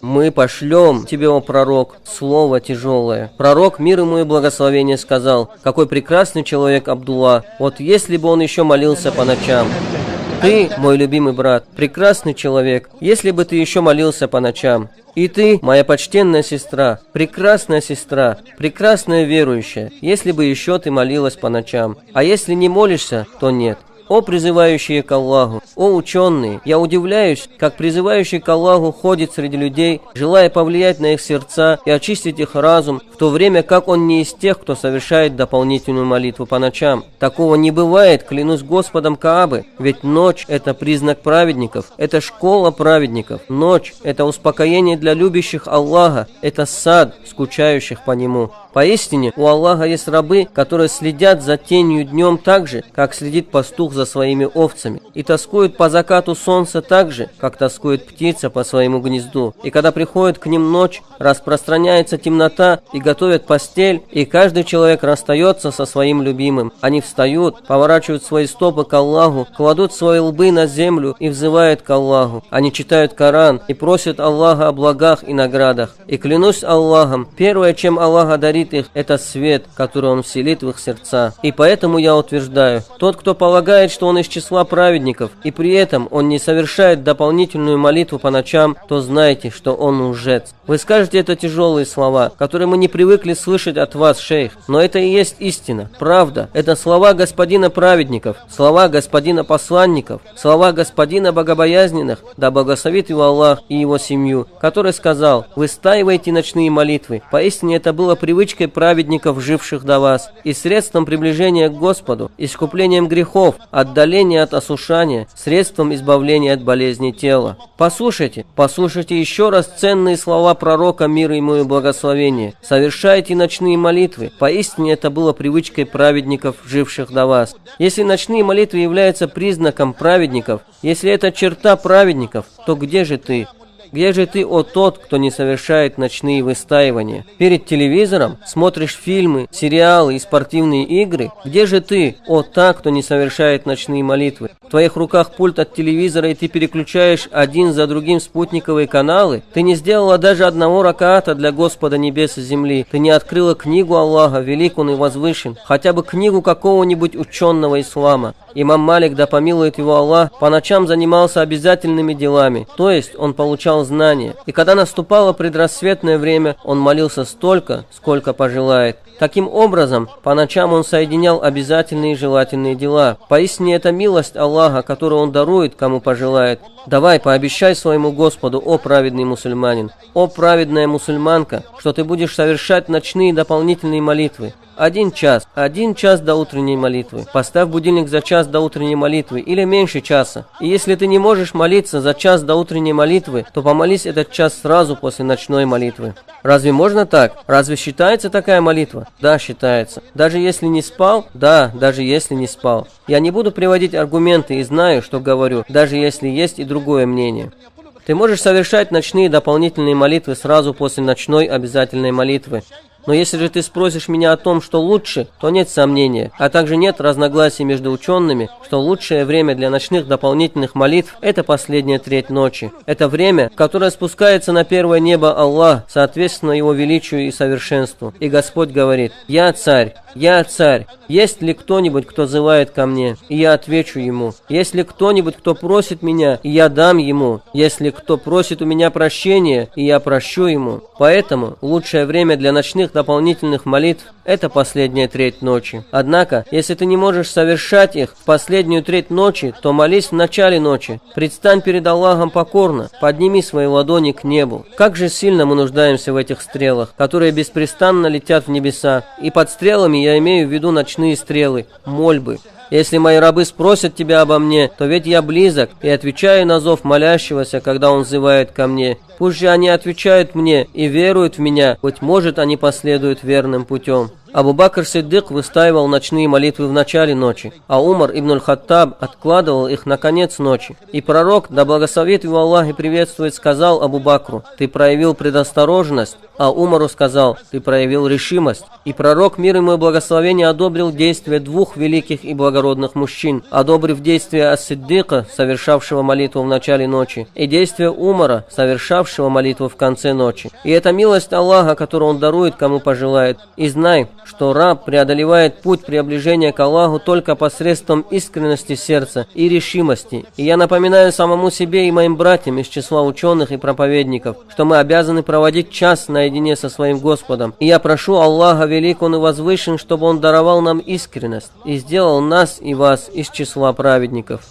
Мы пошлем тебе, о пророк, слово тяжелое. Пророк, мир ему и благословение, сказал: какой прекрасный человек Абдулла, вот если бы он еще молился по ночам. Ты, мой любимый брат, прекрасный человек, если бы ты еще молился по ночам. И ты, моя почтенная сестра, прекрасная верующая, если бы еще ты молилась по ночам. А если не молишься, то нет. О призывающие к Аллаху, о ученые, я удивляюсь, как призывающий к Аллаху ходит среди людей, желая повлиять на их сердца и очистить их разум, в то время как он не из тех, кто совершает дополнительную молитву по ночам. Такого не бывает, клянусь Господом Каабы, ведь ночь – это признак праведников, это школа праведников. Ночь – это успокоение для любящих Аллаха, это сад скучающих по Нему. Поистине, у Аллаха есть рабы, которые следят за тенью днем так же, как следит пастух за своими овцами, и тоскуют по закату солнца так же, как тоскует птица по своему гнезду. И когда приходит к ним ночь, распространяется темнота, и готовят постель, и каждый человек расстается со своим любимым. Они встают, поворачивают свои стопы к Аллаху, кладут свои лбы на землю и взывают к Аллаху. Они читают Коран и просят Аллаха о благах и наградах. И клянусь Аллахом, первое, чем Аллах одарит их, это свет, который Он вселит в их сердца. И поэтому я утверждаю, тот, кто полагает, что он из числа праведников, и при этом он не совершает дополнительную молитву по ночам, то знайте, что он лжец. Вы скажете, это тяжелые слова, которые мы не привыкли слышать от вас, шейх, но это и есть истина, правда. Это слова господина праведников, слова господина посланников, слова господина богобоязненных, да благословит его Аллах и его семью, который сказал: выстаивайте ночные молитвы. Поистине это было привычкой праведников, живших до вас, и средством приближения к Господу, искуплением грехов, отдаления от осушания, средством избавления от болезней тела. Послушайте еще раз ценные слова пророка, мир ему и благословение. Совершайте ночные молитвы. Поистине это было привычкой праведников, живших до вас. Если ночные молитвы являются признаком праведников, если это черта праведников, то где же ты? Где же ты, о тот, кто не совершает ночные выстаивания? Перед телевизором смотришь фильмы, сериалы и спортивные игры? Где же ты, о та, кто не совершает ночные молитвы? В твоих руках пульт от телевизора, и ты переключаешь один за другим спутниковые каналы? Ты не сделала даже одного ракаата для Господа небес и земли. Ты не открыла книгу Аллаха, велик Он и возвышен, хотя бы книгу какого-нибудь ученого ислама. Имам Малик, да помилует его Аллах, по ночам занимался обязательными делами, то есть он получал знания. И когда наступало предрассветное время, он молился столько, сколько пожелает. Таким образом, по ночам он соединял обязательные и желательные дела. Поистине это милость Аллаха, которую Он дарует, кому пожелает. Давай, пообещай своему Господу, о праведный мусульманин, о праведная мусульманка, что ты будешь совершать ночные дополнительные молитвы. 1 час до утренней молитвы. Поставь будильник за час до утренней молитвы или меньше часа. И если ты не можешь молиться за час до утренней молитвы, то помолись этот час сразу после ночной молитвы. Разве можно так? Разве считается такая молитва? Да, считается. Даже если не спал? Да, даже если не спал. Я не буду приводить аргументы и знаю, что говорю, даже если есть и другое мнение. Ты можешь совершать ночные дополнительные молитвы сразу после ночной обязательной молитвы. Но если же ты спросишь меня о том, что лучше, то нет сомнения, а также нет разногласий между учеными, что лучшее время для ночных дополнительных молитв – это последняя треть ночи. Это время, в которое спускается на первое небо Аллах, соответственно Его величию и совершенству. И Господь говорит: «Я царь, есть ли кто-нибудь, кто взывает ко мне, и я отвечу ему? Есть ли кто-нибудь, кто просит меня, и я дам ему? Есть ли кто просит у меня прощения, и я прощу ему?» Поэтому лучшее время для ночных дополнительных молитв – это последняя треть ночи. Однако, если ты не можешь совершать их в последнюю треть ночи, то молись в начале ночи. Предстань перед Аллахом покорно, подними свои ладони к небу. Как же сильно мы нуждаемся в этих стрелах, которые беспрестанно летят в небеса. И под стрелами я имею в виду ночные стрелы, мольбы. Если мои рабы спросят тебя обо мне, то ведь я близок и отвечаю на зов молящегося, когда он взывает ко мне. Пусть же они отвечают мне и веруют в меня, быть может, они последуют верным путем. Абу Бакр Сиддик выстаивал ночные молитвы в начале ночи, а Умар ибн аль-Хаттаб откладывал их на конец ночи. И пророк, да благословит его Аллах и приветствует, сказал Абу Бакру: «Ты проявил предосторожность», а Умару сказал: «Ты проявил решимость». И пророк, мир ему и благословение, одобрил действия двух великих и благородных мужчин, одобрив действия Ас-Сиддика, совершавшего молитву в начале ночи, и действия Умара, совершавшего молитву в конце ночи. И это милость Аллаха, которую Он дарует, кому пожелает. И знай, что раб преодолевает путь приближения к Аллаху только посредством искренности сердца и решимости. И я напоминаю самому себе и моим братьям из числа ученых и проповедников, что мы обязаны проводить час наедине со своим Господом. И я прошу Аллаха, велик Он и возвышен, чтобы Он даровал нам искренность и сделал нас и вас из числа праведников.